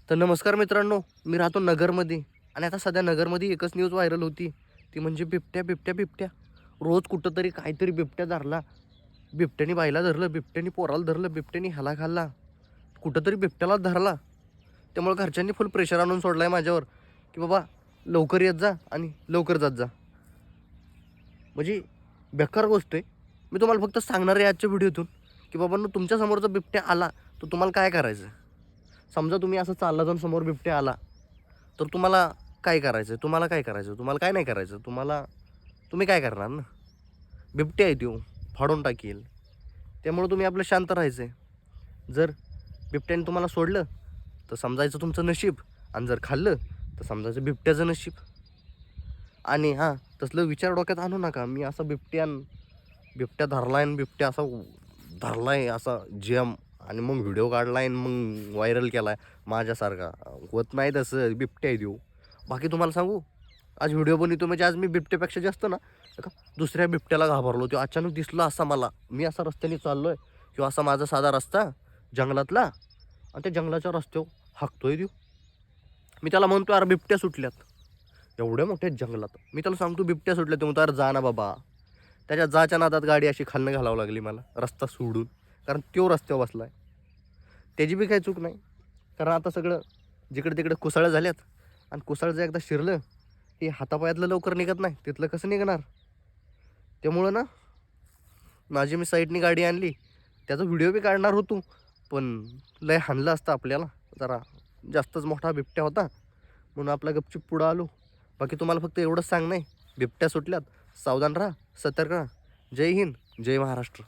तर नमस्कार मित्रांनो, मी राहतो नगरमध्ये आणि आता सध्या नगरमध्ये एकच न्यूज व्हायरल होती. ती म्हणजे बिबट्या, बिबट्या, बिबट्या. रोज कुठंतरी काहीतरी बिबट्या धरला. बिबट्याने बाईला धरलं, बिबट्याने पोराला धरलं, बिबट्याने ह्याला खाल्ला. कुठंतरी बिबट्यालाच धरला. त्यामुळे घरच्यांनी फुल प्रेशर आणून सोडलाय माझ्यावर, की बाबा लवकर येत जा आणि लवकर जात जा. म्हणजे बेकार गोष्ट आहे. मी तुम्हाला फक्त सांगणार आहे आजच्या व्हिडिओतून, की बाबांनो तुमच्या समोर जर बिबट्या आला, तर तुम्हाला काय करायचं? समजा तुम्ही असं चालला जाऊन समोर बिबट्या आला, तर तुम्हाला काय करायचं? तुम्हाला काय करायचं? तुम्हाला काय नाही करायचं? तुम्ही काय करणार ना? बिबट्या आहे त्यो, फाडून टाकील. त्यामुळे तुम्ही आपलं शांत राहायचं आहे. जर बिबट्याने तुम्हाला सोडलं, तर समजायचं तुमचं नशीब आणि जर खाल्लं, तर समजायचं बिबट्याचं नशीब. आणि हां, तसलं विचार डोक्यात आणू नका. मी असा बिबट्या धरलाय आणि बिबट्या असा धरलाय असा जेम आणि मग व्हिडिओ काढलाय आणि मग व्हायरल केलाय माझ्यासारखा. होत नाही तसं, बिबट्या आहे त्यो. बाकी तुम्हाला सांगू, आज व्हिडिओ बनवतो म्हणजे आज मी बिबट्यापेक्षा जास्त ना एका दुसऱ्या बिबट्याला घाबरलो. तो अचानक दिसला असा मला. मी असा रस्त्याने चाललोय किंवा असा माझा साधा रस्ता जंगलातला आणि त्या जंगलाच्या रस्त्यावर हाकतोय त्यो. मी त्याला म्हणतो, "अरे बिबट्या सुटल्यात." एवढ्या मोठ्या जंगलात. मी त्याला सांगतो बिबट्या सुटल्या. तो म्हणतो, "अरे जा ना बाबा." त्याच्या जाच्या नादात गाडी अशी खालनं घालावं लागली मला रस्ता सोडून. कारण तो रस्त्यावर बसलाय. त्याची बी काही चूक नाही. कारण आता सगळं जिकडे-तिकडे कुसाळं झाल्यात आणि कुसाळ जर एकदा शिरलं, की हातापायातलं लवकर निघत नाही. तिथलं कसं निघणार? त्यामुळं ना माझी मी साईडनी गाडी आणली. त्याचा व्हिडिओ बी काढणार होतो. पण लय हाणलं असतं आपल्याला. जरा जास्तच मोठा बिबट्या होता. म्हणून आपला गपचूप पुढं आलो. बाकी तुम्हाला फक्त एवढंच सांगणं आहे, बिबट्या सुटल्यात, सावधान राहा, सतर्क राहा. जय हिंद, जय महाराष्ट्र.